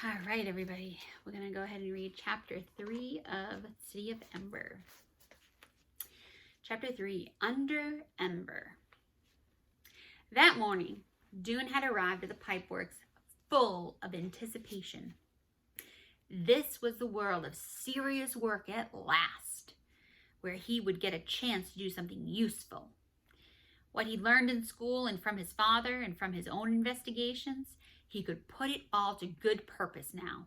All right, everybody. We're going to go ahead and read Chapter 3 of City of Ember. Chapter 3, Under Ember. That morning, Dune had arrived at the pipeworks full of anticipation. This was the world of serious work at last, where he would get a chance to do something useful. What he learned in school and from his father and from his own investigations, he could put it all to good purpose now.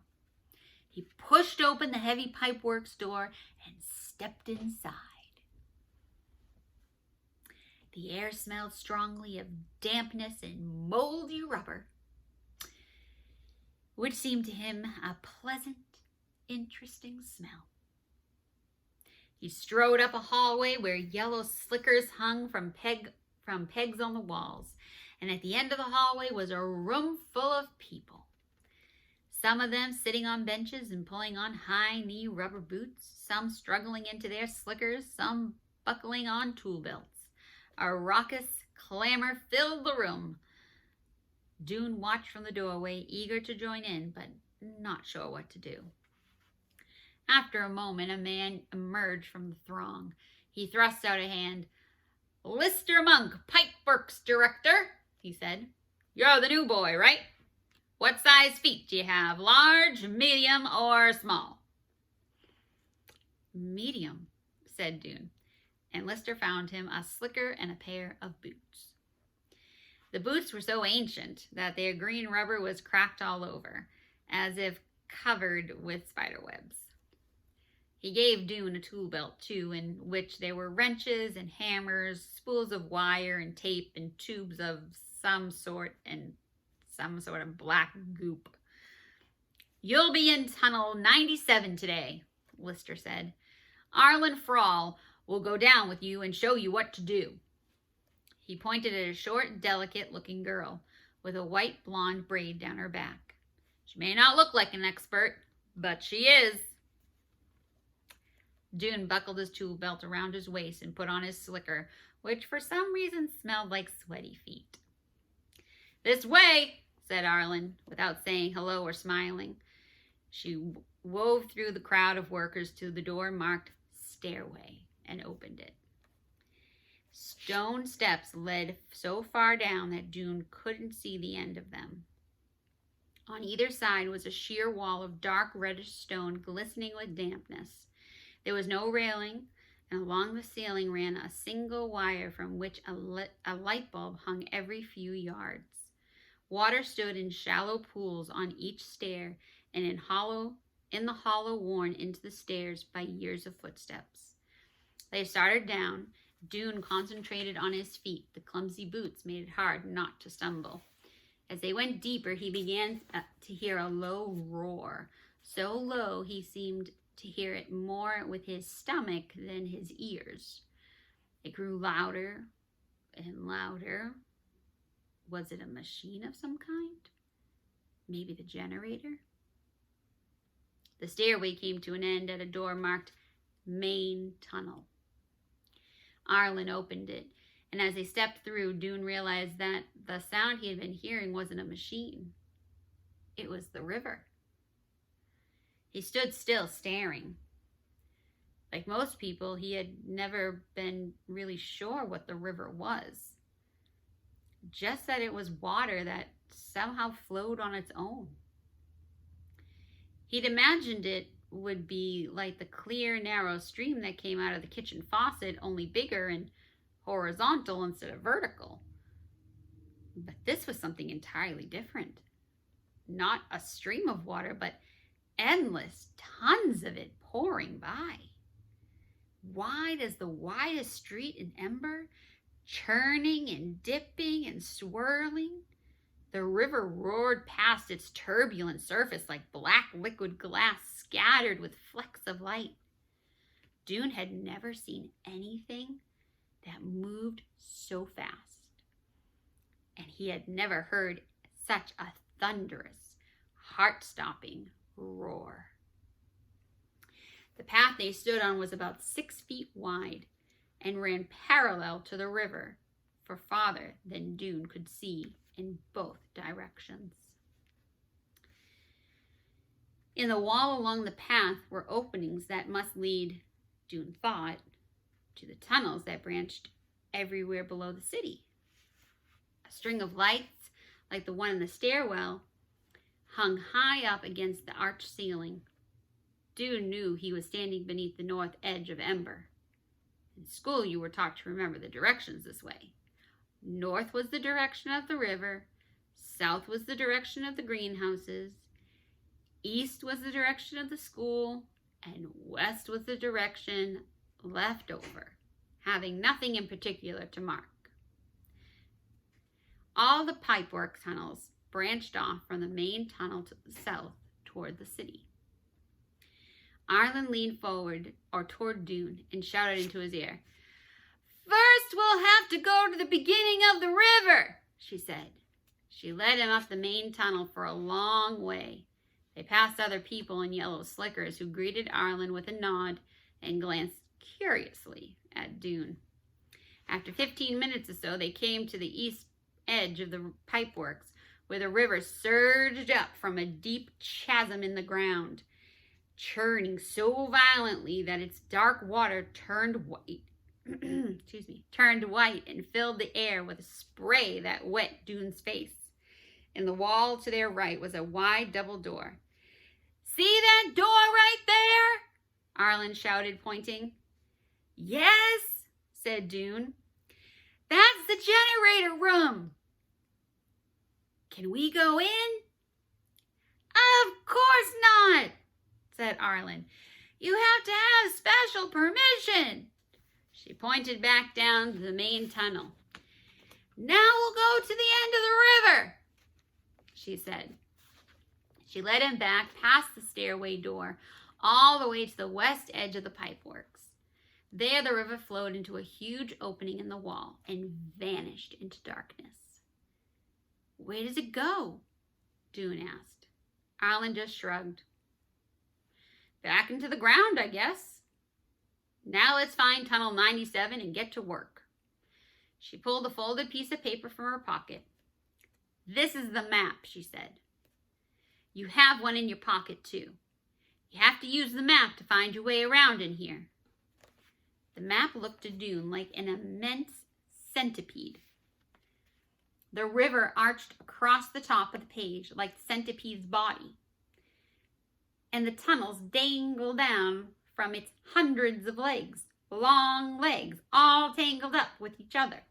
He pushed open the heavy pipeworks door and stepped inside. The air smelled strongly of dampness and moldy rubber, which seemed to him a pleasant, interesting smell. He strode up a hallway where yellow slickers hung from pegs on the walls, and at the end of the hallway was a room full of people. Some of them sitting on benches and pulling on high-knee rubber boots, some struggling into their slickers, some buckling on tool belts. A raucous clamor filled the room. Dune watched from the doorway, eager to join in, but not sure what to do. After a moment, a man emerged from the throng. He thrust out a hand. "Lister Monk, Pipeworks Director," he said. "You're the new boy, right? What size feet do you have? Large, medium, or small?" "Medium," said Dune, and Lister found him a slicker and a pair of boots. The boots were so ancient that their green rubber was cracked all over, as if covered with spider webs. He gave Dune a tool belt, too, in which there were wrenches and hammers, spools of wire and tape, and tubes of some sort of black goop. "You'll be in Tunnel 97 today," Lister said. "Arlen Frall will go down with you and show you what to do." He pointed at a short, delicate-looking girl with a white blonde braid down her back. "She may not look like an expert, but she is." Dune buckled his tool belt around his waist and put on his slicker, which for some reason smelled like sweaty feet. "This way," said Arlen, without saying hello or smiling. She wove through the crowd of workers to the door marked Stairway and opened it. Stone steps led so far down that Dune couldn't see the end of them. On either side was a sheer wall of dark reddish stone glistening with dampness. There was no railing, and along the ceiling ran a single wire from which a light bulb hung every few yards. Water stood in shallow pools on each stair and in the hollow worn into the stairs by years of footsteps. They started down. Dune concentrated on his feet. The clumsy boots made it hard not to stumble. As they went deeper, he began to hear a low roar. So low, he seemed to hear it more with his stomach than his ears. It grew louder and louder. Was it a machine of some kind? Maybe the generator? The stairway came to an end at a door marked Main Tunnel. Arlen opened it, and as they stepped through, Dune realized that the sound he had been hearing wasn't a machine. It was the river. He stood still, staring. Like most people, he had never been really sure what the river was. Just that it was water that somehow flowed on its own. He'd imagined it would be like the clear, narrow stream that came out of the kitchen faucet, only bigger and horizontal instead of vertical. But this was something entirely different. Not a stream of water, but endless, tons of it pouring by. Wide as the widest street in Ember, churning and dipping and swirling. The river roared past its turbulent surface like black liquid glass scattered with flecks of light. Dune had never seen anything that moved so fast, and he had never heard such a thunderous, heart-stopping roar. The path they stood on was about 6 feet wide and ran parallel to the river for farther than Dune could see in both directions. In the wall along the path were openings that must lead, Dune thought, to the tunnels that branched everywhere below the city. A string of lights, like the one in the stairwell, hung high up against the arched ceiling. Dune knew he was standing beneath the north edge of Ember. In school, you were taught to remember the directions this way. North was the direction of the river, south was the direction of the greenhouses, east was the direction of the school, and west was the direction left over, having nothing in particular to mark. All the pipework tunnels branched off from the main tunnel to the south toward the city. Arlen leaned forward or toward Dune and shouted into his ear. "First, we'll have to go to the beginning of the river," she said. She led him up the main tunnel for a long way. They passed other people in yellow slickers who greeted Arlen with a nod and glanced curiously at Dune. After 15 minutes or so, they came to the east edge of the pipeworks, where the river surged up from a deep chasm in the ground, churning so violently that its dark water turned white. Turned white and filled the air with a spray that wet Dune's face. In the wall to their right was a wide double door. "See that door right there?" Arlen shouted, pointing. "Yes," said Dune. "That's the generator room." "Can we go in?" "Of course not," said Arlen. "You have to have special permission." She pointed back down the main tunnel. "Now we'll go to the end of the river," she said. She led him back past the stairway door, all the way to the west edge of the pipeworks. There the river flowed into a huge opening in the wall and vanished into darkness. "Where does it go?" Dune asked. Arlen just shrugged. "Back into the ground, I guess. Now let's find Tunnel 97 and get to work." She pulled a folded piece of paper from her pocket. "This is the map," she said. "You have one in your pocket, too. You have to use the map to find your way around in here." The map looked to Dune like an immense centipede. The river arched across the top of the page like the centipede's body, and the tunnels dangled down from its hundreds of legs, long legs, all tangled up with each other.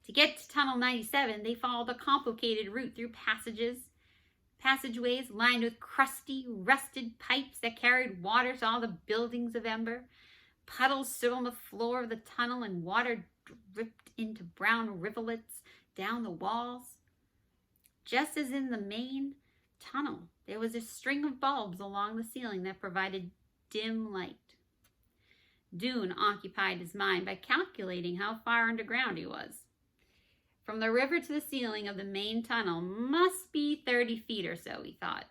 To get to Tunnel 97, they followed a complicated route through passageways lined with crusty, rusted pipes that carried water to all the buildings of Ember. Puddles stood on the floor of the tunnel and water dripped into brown rivulets down the walls. Just as in the main tunnel, there was a string of bulbs along the ceiling that provided dim light. Dune occupied his mind by calculating how far underground he was. From the river to the ceiling of the main tunnel must be 30 feet or so, he thought.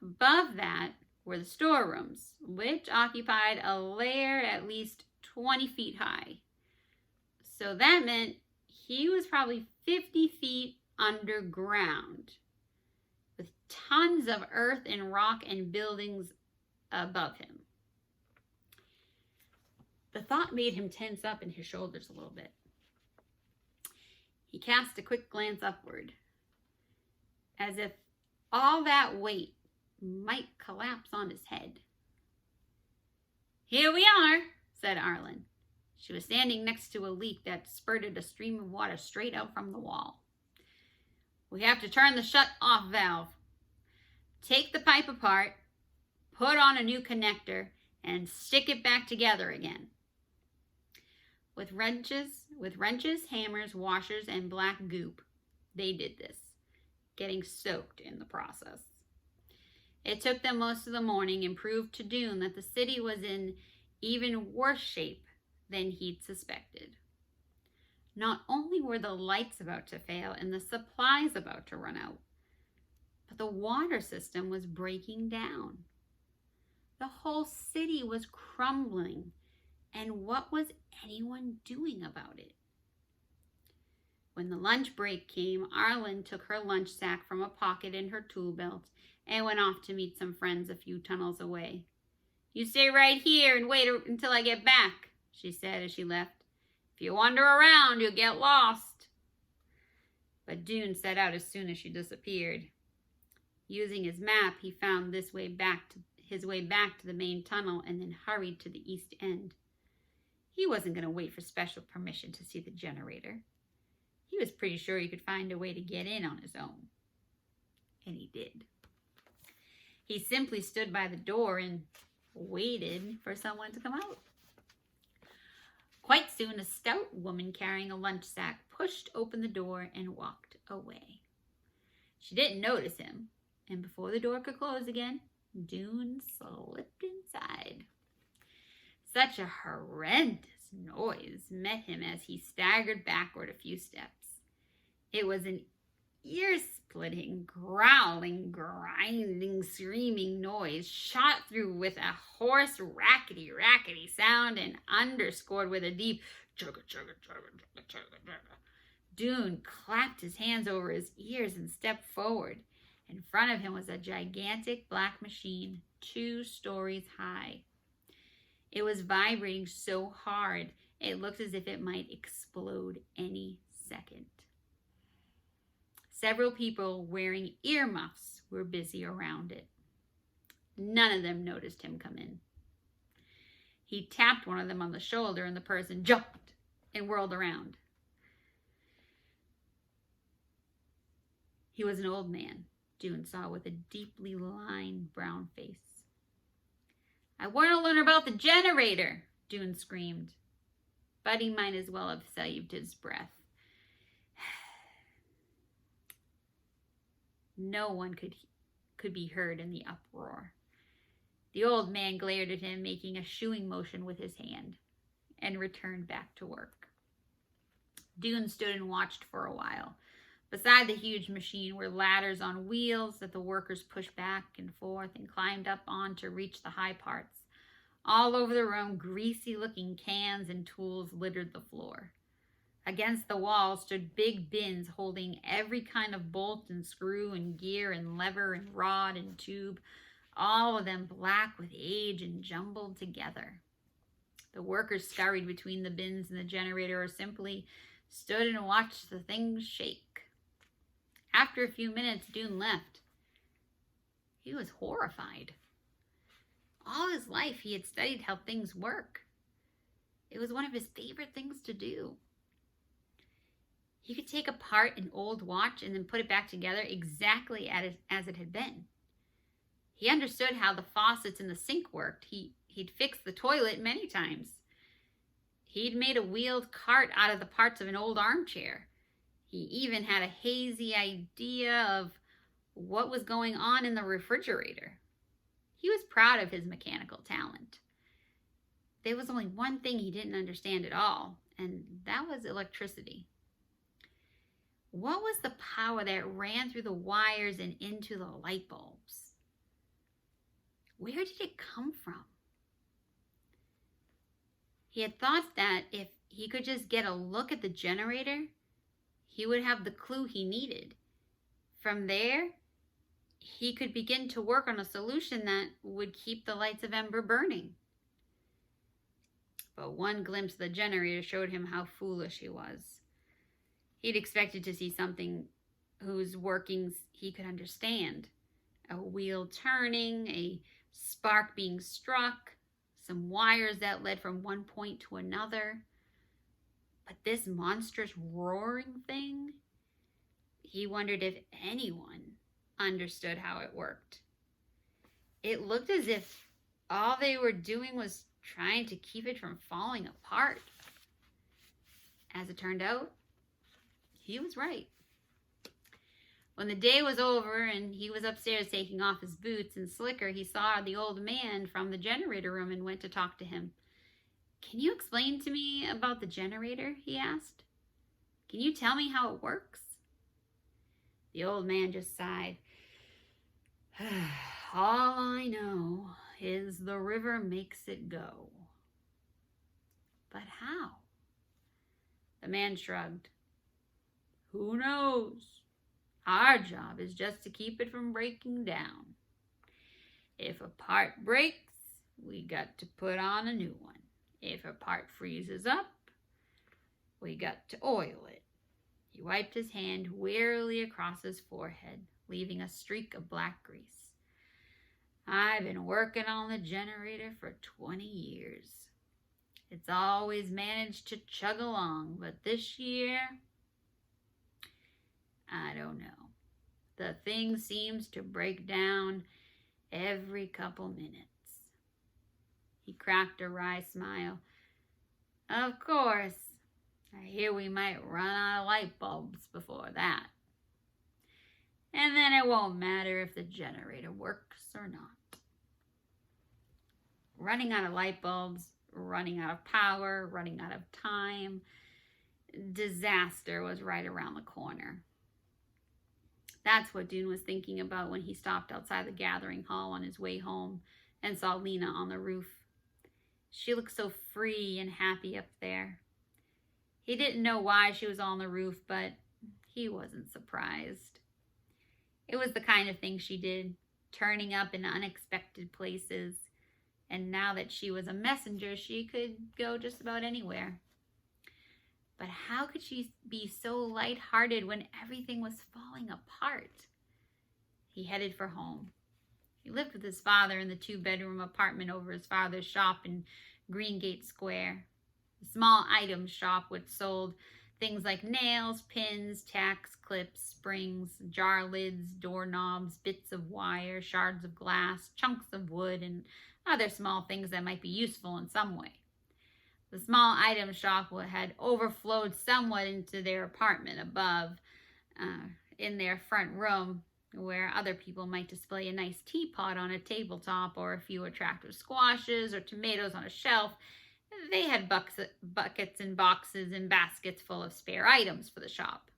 Above that were the storerooms, which occupied a layer at least 20 feet high. So that meant he was probably 50 feet underground, with tons of earth and rock and buildings above him. The thought made him tense up in his shoulders a little bit. He cast a quick glance upward, as if all that weight might collapse on his head. "Here we are," said Arlen. She was standing next to a leak that spurted a stream of water straight out from the wall. "We have to turn the shut-off valve. Take the pipe apart, put on a new connector, and stick it back together again." With wrenches, hammers, washers, and black goop, they did this, getting soaked in the process. It took them most of the morning and proved to Dune that the city was in even worse shape than he'd suspected. Not only were the lights about to fail and the supplies about to run out, but the water system was breaking down. The whole city was crumbling, and what was anyone doing about it? When the lunch break came, Arlen took her lunch sack from a pocket in her tool belt and went off to meet some friends a few tunnels away. "You stay right here and wait until I get back," she said as she left. "If you wander around, you'll get lost." But Dune set out as soon as she disappeared. Using his map, he found his way back to the main tunnel and then hurried to the east end. He wasn't going to wait for special permission to see the generator. He was pretty sure he could find a way to get in on his own. And he did. He simply stood by the door and waited for someone to come out. Quite soon, a stout woman carrying a lunch sack pushed open the door and walked away. She didn't notice him, and before the door could close again, Dune slipped inside. Such a horrendous noise met him as he staggered backward a few steps. It was an ear-splitting, growling, grinding, screaming noise, shot through with a hoarse, rackety sound and underscored with a deep chugga, chugga, chugga, chugga, chugga, chugga. Dune clapped his hands over his ears and stepped forward. In front of him was a gigantic black machine, 2 stories high. It was vibrating so hard, it looked as if it might explode any second. Several people wearing earmuffs were busy around it. None of them noticed him come in. He tapped one of them on the shoulder and the person jumped and whirled around. He was an old man, Dune saw, with a deeply lined brown face. "I want to learn about the generator," Dune screamed. But he might as well have saved his breath. No one could be heard in the uproar. The old man glared at him, making a shooing motion with his hand, and returned back to work. Dune stood and watched for a while. Beside the huge machine were ladders on wheels that the workers pushed back and forth and climbed up on to reach the high parts. All over the room, greasy-looking cans and tools littered the floor. Against the wall stood big bins holding every kind of bolt and screw and gear and lever and rod and tube, all of them black with age and jumbled together. The workers scurried between the bins and the generator or simply stood and watched the things shake. After a few minutes, Dune left. He was horrified. All his life, he had studied how things work. It was one of his favorite things to do. He could take apart an old watch and then put it back together exactly as it had been. He understood how the faucets in the sink worked. He'd fixed the toilet many times. He'd made a wheeled cart out of the parts of an old armchair. He even had a hazy idea of what was going on in the refrigerator. He was proud of his mechanical talent. There was only one thing he didn't understand at all, and that was electricity. What was the power that ran through the wires and into the light bulbs? Where did it come from? He had thought that if he could just get a look at the generator, he would have the clue he needed. From there, he could begin to work on a solution that would keep the lights of Ember burning. But one glimpse of the generator showed him how foolish he was. He'd expected to see something whose workings he could understand. A wheel turning, a spark being struck, some wires that led from one point to another. But this monstrous roaring thing, he wondered if anyone understood how it worked. It looked as if all they were doing was trying to keep it from falling apart. As it turned out, he was right. When the day was over and he was upstairs taking off his boots and slicker, he saw the old man from the generator room and went to talk to him. "Can you explain to me about the generator?" he asked. "Can you tell me how it works?" The old man just sighed. "All I know is the river makes it go." "But how?" The man shrugged. "Who knows? Our job is just to keep it from breaking down. If a part breaks, we got to put on a new one. If a part freezes up, we got to oil it. He wiped his hand wearily across his forehead, leaving a streak of black grease. I've been working on the generator for 20 years. It's always managed to chug along, but this year, I don't know. The thing seems to break down every couple minutes. He cracked a wry smile. Of course, I hear we might run out of light bulbs before that. And then it won't matter if the generator works or not. Running out of light bulbs, running out of power, running out of time. Disaster was right around the corner. That's what Dune was thinking about when he stopped outside the gathering hall on his way home and saw Lena on the roof. She looked so free and happy up there. He didn't know why she was on the roof, but he wasn't surprised. It was the kind of thing she did, turning up in unexpected places. And now that she was a messenger, she could go just about anywhere. But how could she be so lighthearted when everything was falling apart? He headed for home. He lived with his father in the 2-bedroom apartment over his father's shop in Greengate Square. A small item shop which sold things like nails, pins, tacks, clips, springs, jar lids, doorknobs, bits of wire, shards of glass, chunks of wood, and other small things that might be useful in some way. The small item shop had overflowed somewhat into their apartment above, in their front room, where other people might display a nice teapot on a tabletop or a few attractive squashes or tomatoes on a shelf. They had buckets and boxes and baskets full of spare items for the shop.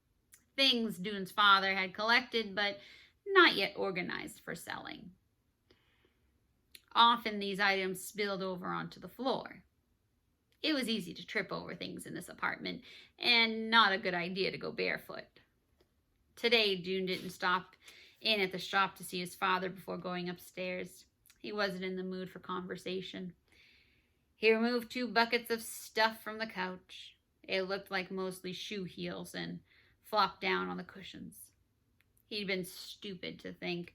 Things Dune's father had collected, but not yet organized for selling. Often these items spilled over onto the floor. It was easy to trip over things in this apartment, and not a good idea to go barefoot. Today, Dune didn't stop in at the shop to see his father before going upstairs. He wasn't in the mood for conversation. He removed 2 buckets of stuff from the couch. It looked like mostly shoe heels and flopped down on the cushions. He'd been stupid to think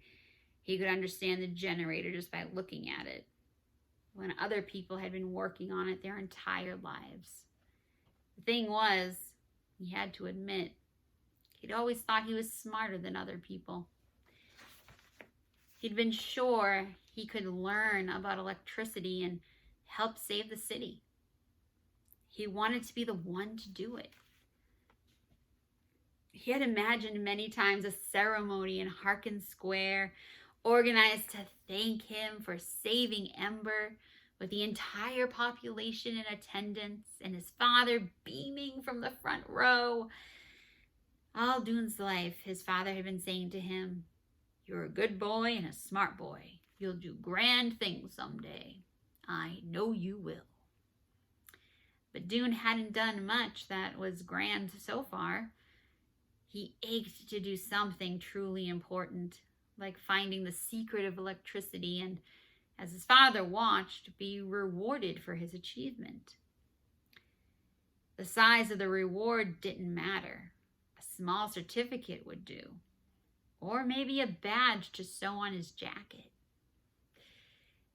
he could understand the generator just by looking at it, when other people had been working on it their entire lives. The thing was, he had to admit, he'd always thought he was smarter than other people. He'd been sure he could learn about electricity and help save the city. He wanted to be the one to do it. He had imagined many times a ceremony in Harkin Square, organized to thank him for saving Ember, with the entire population in attendance and his father beaming from the front row. All Dune's life, his father had been saying to him, "You're a good boy and a smart boy. You'll do grand things someday. I know you will." But Dune hadn't done much that was grand so far. He ached to do something truly important, like finding the secret of electricity and, as his father watched, be rewarded for his achievement. The size of the reward didn't matter. A small certificate would do. Or maybe a badge to sew on his jacket.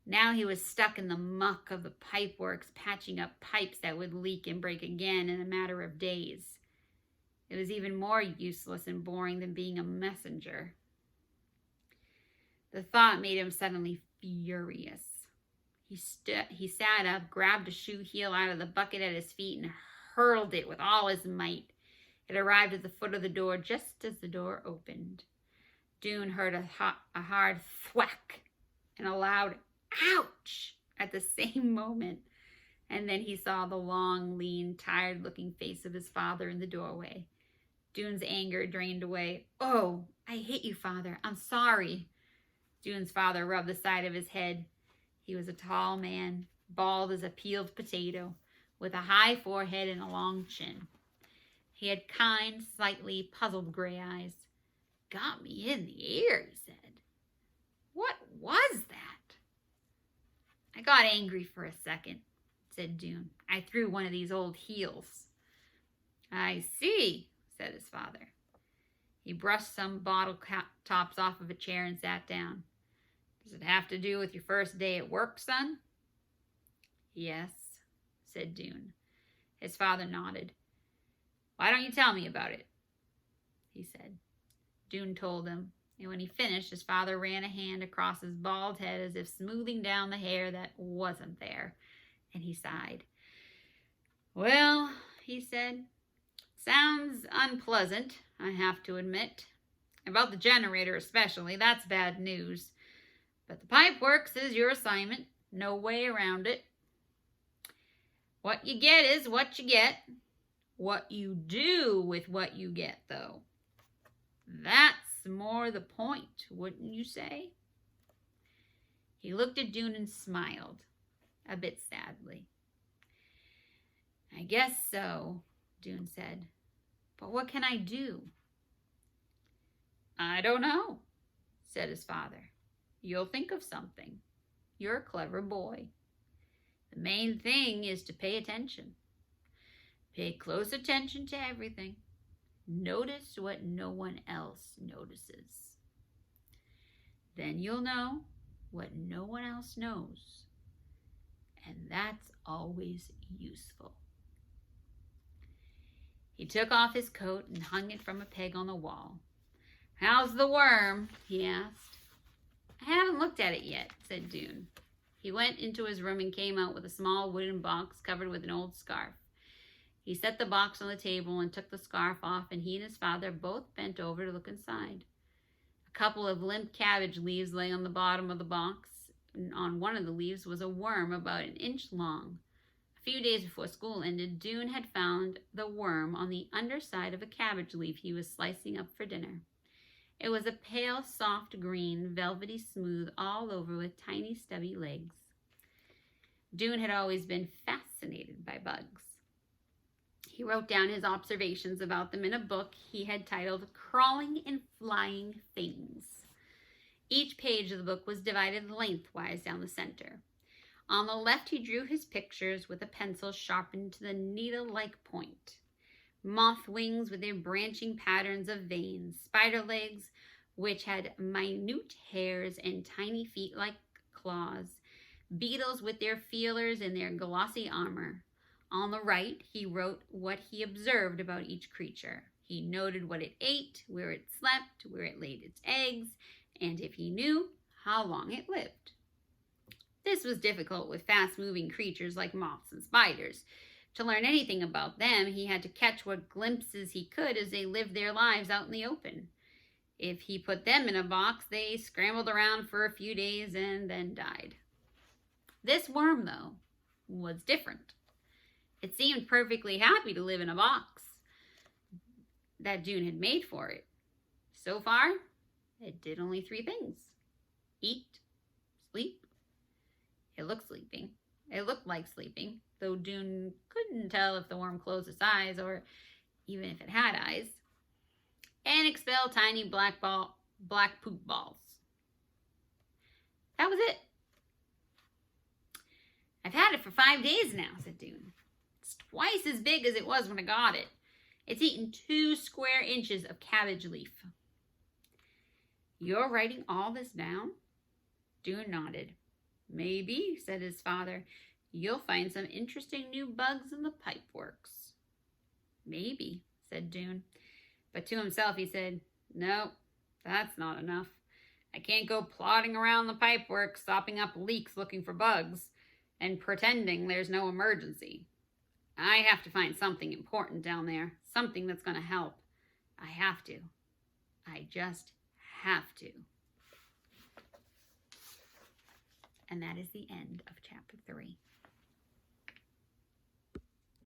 Now he was stuck in the muck of the pipeworks, patching up pipes that would leak and break again in a matter of days. It was even more useless and boring than being a messenger. The thought made him suddenly furious. He sat up, grabbed a shoe heel out of the bucket at his feet, and hurled it with all his might. It arrived at the foot of the door just as the door opened. Dune heard a hard thwack and a loud ouch at the same moment. And then he saw the long, lean, tired-looking face of his father in the doorway. Dune's anger drained away. "Oh, I hate you, Father. I'm sorry." Dune's father rubbed the side of his head. He was a tall man, bald as a peeled potato, with a high forehead and a long chin. He had kind, slightly puzzled gray eyes. got me in the ear, he said. What was that? I got angry for a second, said Dune. I threw one of these old heels. I see, said his father. He brushed some bottle tops off of a chair and sat down. Does it have to do with your first day at work, son? Yes, said Dune. His father nodded. Why don't you tell me about it? He said. Dune told him, and when he finished, his father ran a hand across his bald head as if smoothing down the hair that wasn't there, and he sighed. Well, he said, sounds unpleasant, I have to admit. About the generator especially, that's bad news. But the pipe works is your assignment, no way around it. What you get is what you get. What you do with what you get, though, that's more the point, wouldn't you say? He looked at Dune and smiled, a bit sadly. I guess so, Dune said. But what can I do? I don't know, said his father. You'll think of something. You're a clever boy. The main thing is to pay attention. Pay close attention to everything. Notice what no one else notices. Then you'll know what no one else knows. And that's always useful. He took off his coat and hung it from a peg on the wall. How's the worm? He asked. I haven't looked at it yet, said Dune. He went into his room and came out with a small wooden box covered with an old scarf. He set the box on the table and took the scarf off, and he and his father both bent over to look inside. A couple of limp cabbage leaves lay on the bottom of the box, and on one of the leaves was a worm about an inch long. A few days before school ended, Dune had found the worm on the underside of a cabbage leaf he was slicing up for dinner. It was a pale, soft green, velvety smooth all over with tiny, stubby legs. Dune had always been fascinated by bugs. He wrote down his observations about them in a book he had titled Crawling and Flying Things. Each page of the book was divided lengthwise down the center. On the left, he drew his pictures with a pencil sharpened to the needle-like point. Moth wings with their branching patterns of veins, spider legs which had minute hairs and tiny feet like claws, beetles with their feelers and their glossy armor. On the right, he wrote what he observed about each creature. He noted what it ate, where it slept, where it laid its eggs, and if he knew, how long it lived. This was difficult with fast-moving creatures like moths and spiders. To learn anything about them, he had to catch what glimpses he could as they lived their lives out in the open. If he put them in a box, they scrambled around for a few days and then died. This worm, though, was different. It seemed perfectly happy to live in a box that Dune had made for it. So far, it did only 3 things. Eat, sleep. It looked like sleeping, though Dune couldn't tell if the worm closed its eyes or even if it had eyes. And expel tiny black poop balls. That was it. I've had it for 5 days now, said Dune. It's twice as big as it was when I got it. It's eaten 2 square inches of cabbage leaf. You're writing all this down? Dune nodded. Maybe, said his father, you'll find some interesting new bugs in the pipeworks. Maybe, said Dune. But to himself he said, no, that's not enough. I can't go plodding around the pipeworks, stopping up leaks looking for bugs, and pretending there's no emergency. I have to find something important down there, something that's going to help. I have to. I just have to. And that is the end of chapter 3.